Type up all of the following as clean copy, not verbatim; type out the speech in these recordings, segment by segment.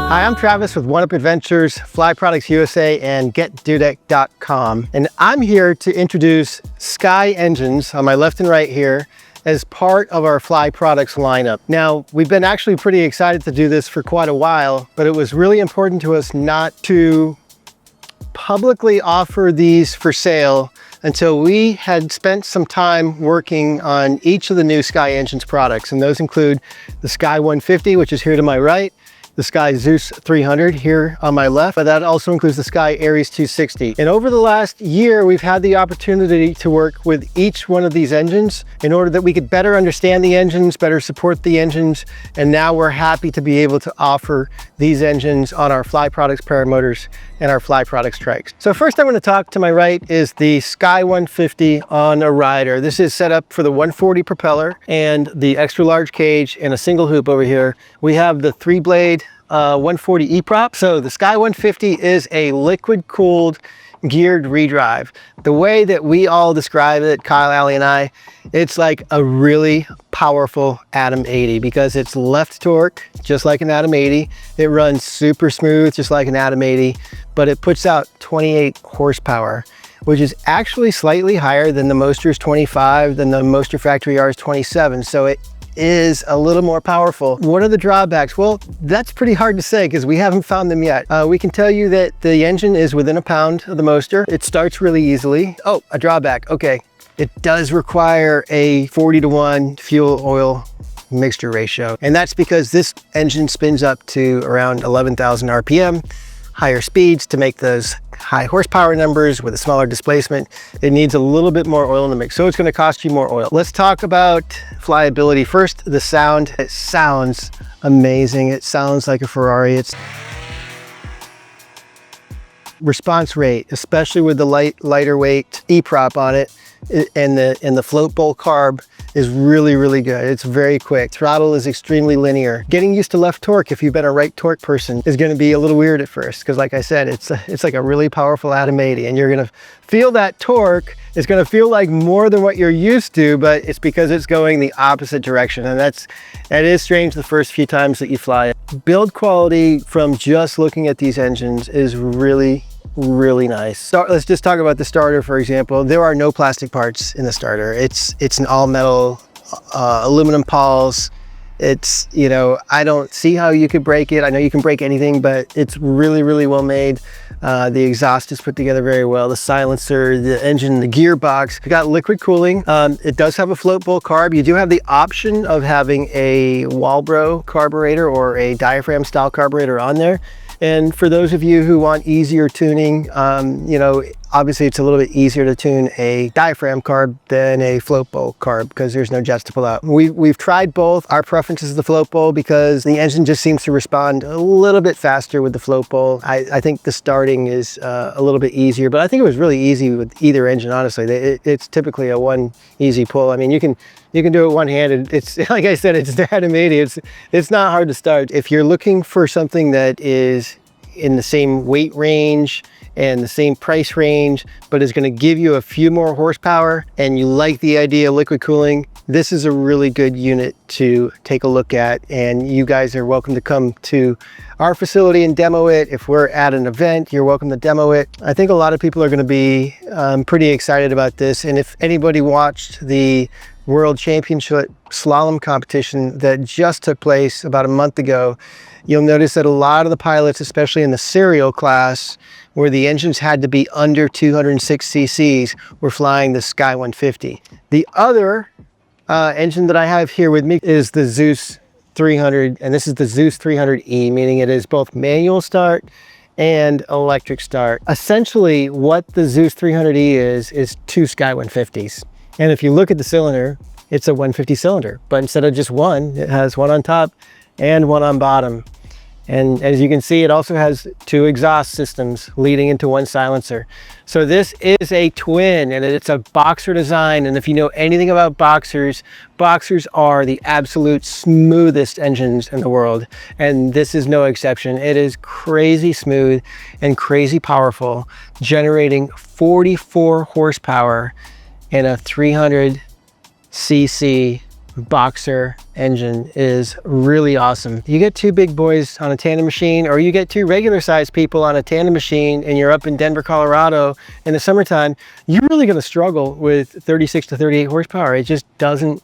Hi, I'm Travis with One Up Adventures, Fly Products USA, and GetDudek.com. And I'm here to introduce Sky engines on my left and right here as part of our Fly Products lineup. Now, we've been actually pretty excited to do this for quite a while, but it was really important to us not to publicly offer these for sale until we had spent some time working on each of the new Sky Engines products. And those include the Sky 150, which is here to my right, the Sky Zeus 300 here on my left, but that also includes the Sky Aries 260. And over the last year, we've had the opportunity to work with each one of these engines in order that we could better understand the engines, better support the engines, and now we're happy to be able to offer these engines on our Fly Products Paramotors and our Fly Products trikes. So first I'm going to talk to my right is the Sky 150 on a rider. This is set up for the 140 propeller and the extra large cage and a single hoop over here. We have the 3-blade 140 E-prop. So the Sky 150 is a liquid cooled geared redrive. The way that we all describe it, Kyle, Allie, and I, it's like a really powerful Atom 80 because it's left torque, just like an Atom 80. It runs super smooth, just like an Atom 80, but it puts out 28 horsepower, which is actually slightly higher than the Moster's 25, than the Moster Factory R's 27. So it is a little more powerful. What are the drawbacks? Well, that's pretty hard to say because we haven't found them yet. We can tell you that the engine is within a pound of the Moster. It starts really easily. Oh, a drawback. Okay. It does require a 40-to-1 fuel oil mixture ratio. And that's because this engine spins up to around 11,000 RPM, higher speeds to make those high horsepower numbers with a smaller displacement. It needs a little bit more oil in the mix, so it's going to cost you more oil. Let's talk about flyability. First, the sound. It sounds amazing. It sounds like a Ferrari. It's response rate, especially with the lighter weight E-prop on it, and the float bowl carb is really good. It's very quick. Throttle is extremely linear. Getting used to left torque, if you've been a right torque person, is going to be a little weird at first because, like I said, it's like a really powerful Atom 80, and you're going to feel that torque. It's going to feel like more than what you're used to, but it's because it's going the opposite direction, and that is strange the first few times that you fly it. Build quality from just looking at these engines is really nice. So let's just talk about the starter, for example. There are no plastic parts in the starter. It's an all metal aluminum pawls. It's, you know, I don't see how you could break it. I know you can break anything, but it's really well made. The exhaust is put together very well. The silencer, the engine, the gearbox. It got liquid cooling. It does have a float bowl carb. You do have the option of having a Walbro carburetor or a diaphragm style carburetor on there. And for those of you who want easier tuning, you know, obviously it's a little bit easier to tune a diaphragm carb than a float bowl carb because there's no jets to pull out. We've tried both. Our preference is the float bowl because the engine just seems to respond a little bit faster with the float bowl. I think the starting is a little bit easier, but I think it was really easy with either engine, honestly. It's typically a one easy pull. I mean, you can do it one-handed. It's like I said, it's the Atom 80. It's not hard to start. If you're looking for something that is in the same weight range and the same price range, but is going to give you a few more horsepower, and you like the idea of liquid cooling, this is a really good unit to take a look at. And you guys are welcome to come to our facility and demo it. If we're at an event, you're welcome to demo it. I think a lot of people are going to be pretty excited about this. And if anybody watched the World Championship slalom competition that just took place about a month ago, you'll notice that a lot of the pilots, especially in the serial class, where the engines had to be under 206 cc's, were flying the Sky 150. The other engine that I have here with me is the Zeus 300, and this is the Zeus 300E, meaning it is both manual start and electric start. Essentially, what the Zeus 300E is two Sky 150s. And if you look at the cylinder, it's a 150 cylinder, but instead of just one, it has one on top and one on bottom. And as you can see, it also has two exhaust systems leading into one silencer. So this is a twin, and it's a boxer design. And if you know anything about boxers, boxers are the absolute smoothest engines in the world. And this is no exception. It is crazy smooth and crazy powerful, generating 44 horsepower in a 300 cc boxer engine is really awesome. You get two big boys on a tandem machine, or you get two regular sized people on a tandem machine, and you're up in Denver, Colorado in the summertime, you're really going to struggle with 36 to 38 horsepower. It just doesn't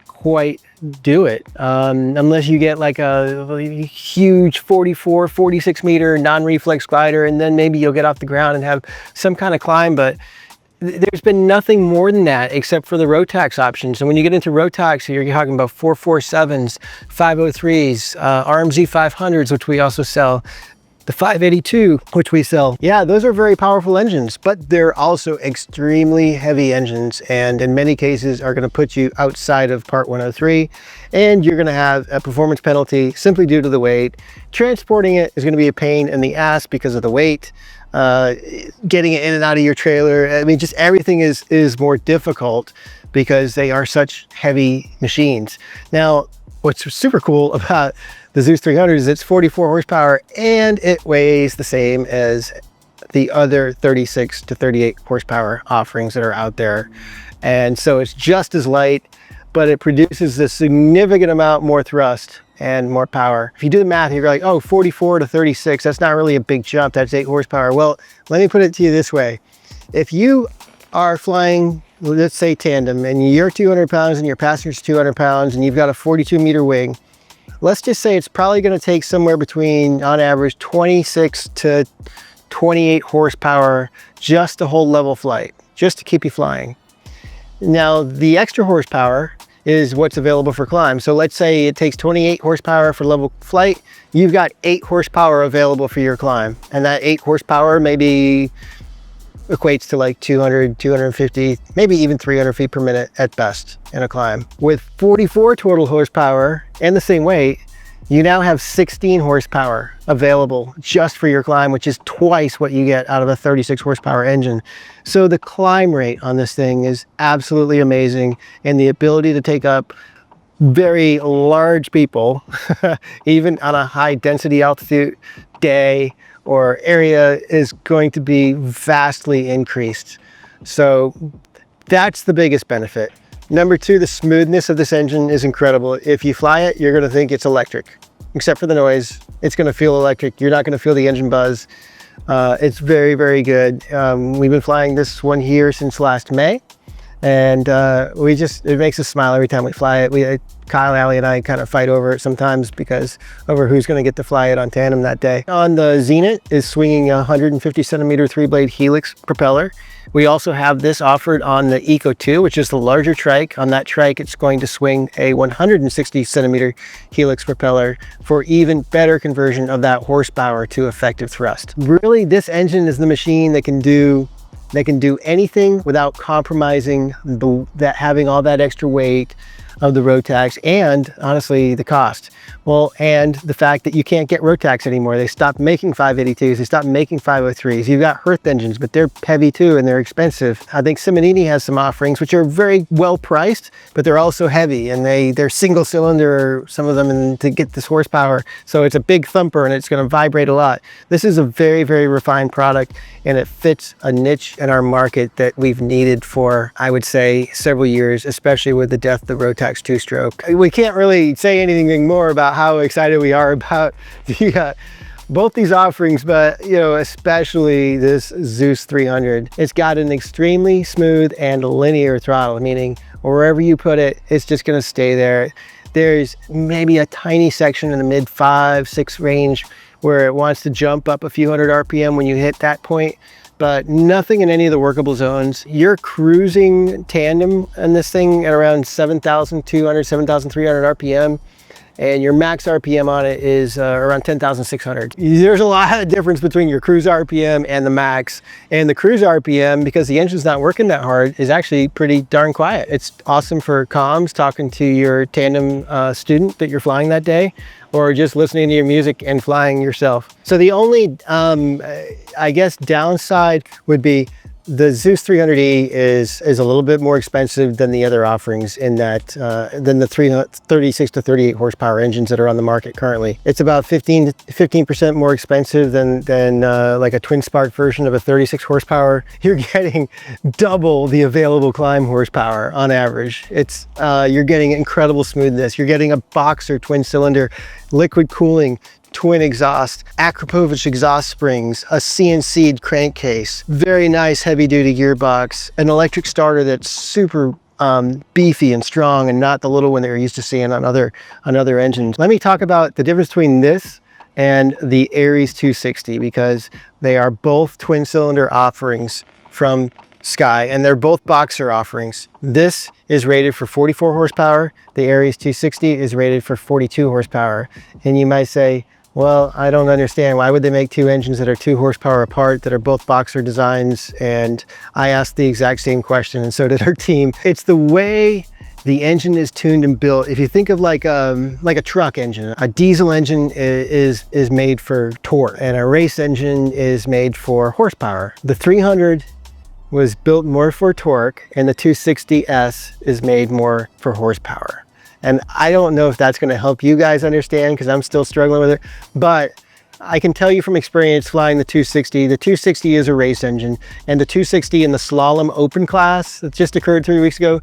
quite do it unless you get like a huge 44, 46 meter non-reflex glider, and then maybe you'll get off the ground and have some kind of climb. But there's been nothing more than that except for the Rotax options. And when you get into Rotax, you're talking about 447s, 503s, RMZ 500s, which we also sell, the 582, which we sell. Yeah, those are very powerful engines, but they're also extremely heavy engines, and in many cases are going to put you outside of Part 103, and you're going to have a performance penalty simply due to the weight. Transporting it is going to be a pain in the ass because of the weight. Getting it in and out of your trailer, I mean, just everything is more difficult because they are such heavy machines. Now, what's super cool about the Zeus 300 is it's 44 horsepower and it weighs the same as the other 36 to 38 horsepower offerings that are out there. And so it's just as light, but it produces a significant amount more thrust and more power. If you do the math, you're like, oh, 44 to 36, that's not really a big jump, that's 8 horsepower. Well, let me put it to you this way. If you are flying, let's say tandem, and you're 200 pounds and your passenger's 200 pounds and you've got a 42 meter wing, let's just say it's probably going to take somewhere between, on average, 26 to 28 horsepower just to hold level flight, just to keep you flying. Now, the extra horsepower is what's available for climb. So let's say it takes 28 horsepower for level flight. You've got 8 horsepower available for your climb. And that 8 horsepower maybe equates to like 200, 250, maybe even 300 feet per minute at best in a climb. With 44 total horsepower and the same weight, you now have 16 horsepower available just for your climb, which is twice what you get out of a 36 horsepower engine. So the climb rate on this thing is absolutely amazing, and the ability to take up very large people, even on a high density altitude day or area, is going to be vastly increased. So that's the biggest benefit. Number two, the smoothness of this engine is incredible. If you fly it, you're going to think it's electric. Except for the noise, it's going to feel electric. You're not going to feel the engine buzz. It's very, very good. We've been flying this one here since last May, and it makes us smile every time we fly it. Kyle, Allie, and I kind of fight over it sometimes because over who's going to get to fly it on tandem that day. On the Zenit is swinging a 150 centimeter 3-blade Helix propeller. We also have this offered on the Eco 2, which is the larger trike. On that trike, it's going to swing a 160 centimeter Helix propeller for even better conversion of that horsepower to effective thrust. Really, this engine is the machine that can do anything without compromising having all that extra weight of the Rotax, and honestly the cost. Well, and the fact that you can't get Rotax anymore. They stopped making 582s, they stopped making 503s. You've got Herth engines, but they're heavy too and they're expensive. I think Simonini has some offerings which are very well priced, but they're also heavy, and they're single cylinder, some of them, and to get this horsepower. So it's a big thumper and it's going to vibrate a lot. This is a very, very refined product, and it fits a niche in our market that we've needed for, I would say, several years, especially with the death of the Rotax 2-stroke. We can't really say anything more about how excited we are about both these offerings, but especially this Zeus 300. It's got an extremely smooth and linear throttle, meaning wherever you put it, it's just going to stay there. There's maybe a tiny section in the mid 5-6 range where it wants to jump up a few hundred RPM when you hit that point, but nothing in any of the workable zones. You're cruising tandem in this thing at around 7,200, 7,300 RPM, and your max RPM on it is around 10,600. There's a lot of difference between your cruise RPM and the max, and the cruise RPM, because the engine's not working that hard, is actually pretty darn quiet. It's awesome for comms, talking to your tandem student that you're flying that day, or just listening to your music and flying yourself. So the only, I guess, downside would be The Zeus 300E is a little bit more expensive than the other offerings in that, than the 36 to 38 horsepower engines that are on the market currently. It's about 15% more expensive than like a twin spark version of a 36 horsepower. You're getting double the available climb horsepower on average. It's, you're getting incredible smoothness. You're getting a boxer twin cylinder, liquid cooling, twin exhaust, Akrapovic exhaust springs, a CNC'd crankcase, very nice heavy duty gearbox, an electric starter that's super beefy and strong and not the little one that you're used to seeing on other engines. Let me talk about the difference between this and the Aries 260, because they are both twin cylinder offerings from Sky, and they're both boxer offerings. This is rated for 44 horsepower. The Aries 260 is rated for 42 horsepower. And you might say, well, I don't understand. Why would they make two engines that are 2 horsepower apart, that are both boxer designs? And I asked the exact same question, and so did our team. It's the way the engine is tuned and built. If you think of like a truck engine, a diesel engine is made for torque, and a race engine is made for horsepower. The 300 was built more for torque, and the 260S is made more for horsepower. And I don't know if that's going to help you guys understand, because I'm still struggling with it, but I can tell you from experience flying the 260. The 260 is a race engine, and the 260 in the slalom open class that just occurred 3 weeks ago,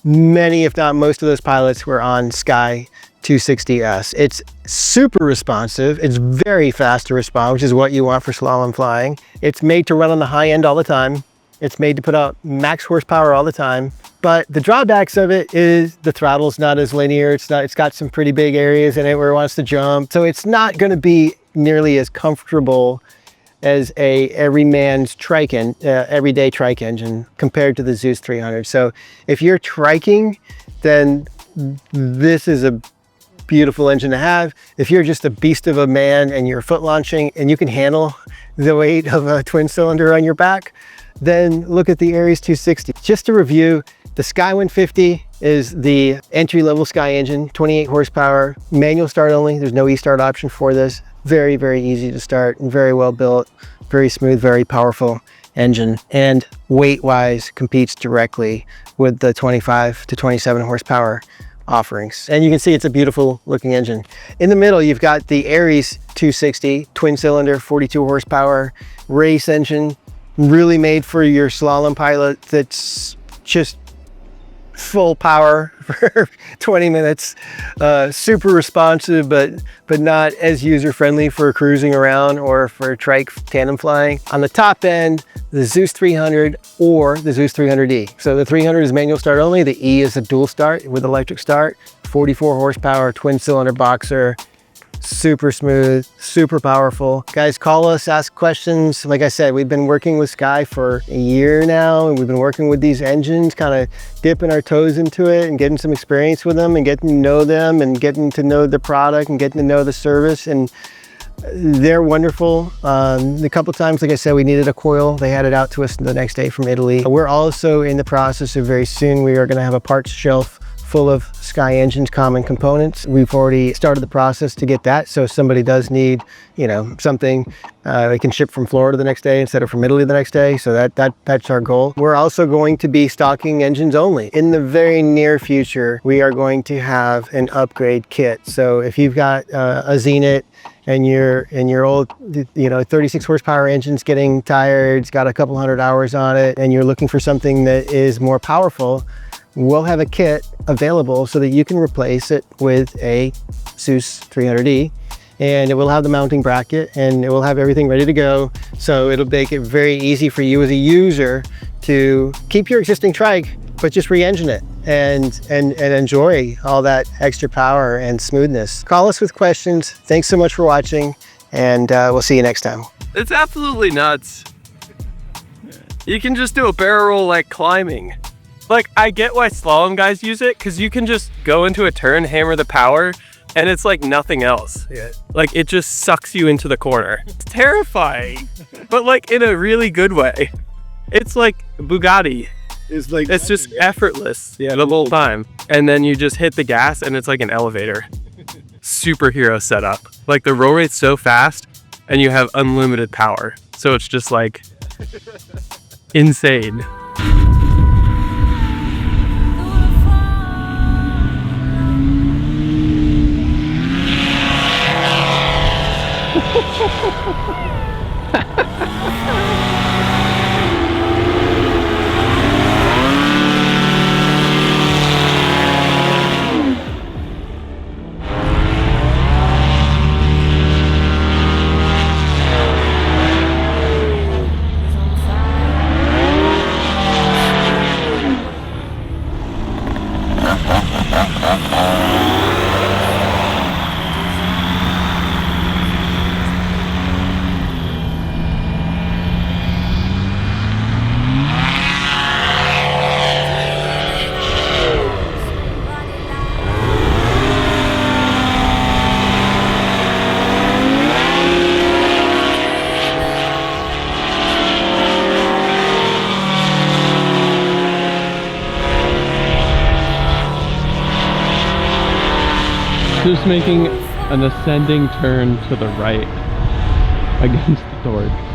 many, if not most of those pilots were on Sky 260S. It's super responsive. It's very fast to respond, which is what you want for slalom flying. It's made to run on the high end all the time. It's made to put out max horsepower all the time. But the drawbacks of it is the throttle's not as linear. It's got some pretty big areas in it where it wants to jump. So it's not going to be nearly as comfortable as a everyman's trike everyday trike engine compared to the Zeus 300. So if you're triking, then this is a beautiful engine to have. If you're just a beast of a man and you're foot launching and you can handle the weight of a twin cylinder on your back, then look at the Aries 260. Just to review, the Sky 150 is the entry-level Sky engine, 28 horsepower, manual start only. There's no e-start option for this. Very, very easy to start and very well built, very smooth, very powerful engine. And weight-wise competes directly with the 25 to 27 horsepower offerings. And you can see it's a beautiful looking engine. In the middle, you've got the Aries 260, twin cylinder, 42 horsepower, race engine, really made for your slalom pilot that's just full power for 20 minutes. Super responsive, but not as user-friendly for cruising around or for trike tandem flying. On the top end, the Zeus 300 or the Zeus 300E. So the 300 is manual start only. The E is a dual start with electric start. 44 horsepower, twin cylinder boxer. Super smooth, super powerful. Guys, call us, ask questions. Like I said, we've been working with Sky for a year now, and we've been working with these engines, kind of dipping our toes into it and getting some experience with them and getting to know them and getting to know the product and getting to know the service. And they're wonderful. A couple times, like I said, we needed a coil. They had it out to us the next day from Italy. We're also in the process of very soon, we are going to have a parts shelf full of Sky engines, common components. We've already started the process to get that. So if somebody does need, you know, something, they can ship from Florida the next day instead of from Italy the next day. So that's our goal. We're also going to be stocking engines only. In the very near future, we are going to have an upgrade kit. So if you've got a Zenit and your old, you know, 36 horsepower engine's getting tired, it's got a couple hundred hours on it, and you're looking for something that is more powerful, we'll have a kit available so that you can replace it with a Zeus 300E, and it will have the mounting bracket and it will have everything ready to go. So it'll make it very easy for you as a user to keep your existing trike, but just re-engine it and enjoy all that extra power and smoothness. Call us with questions. Thanks so much for watching, and we'll see you next time. It's absolutely nuts. You can just do a barrel roll like climbing. Like, I get why slalom guys use it, because you can just go into a turn, hammer the power, and it's like nothing else. Yeah. Like, it just sucks you into the corner. It's terrifying, but like in a really good way. It's like Bugatti. It's just effortless, yeah, the whole time. And then you just hit the gas and it's like an elevator. Superhero setup. Like, the roll rate's so fast and you have unlimited power. So it's just like insane. Just making an ascending turn to the right against the torque.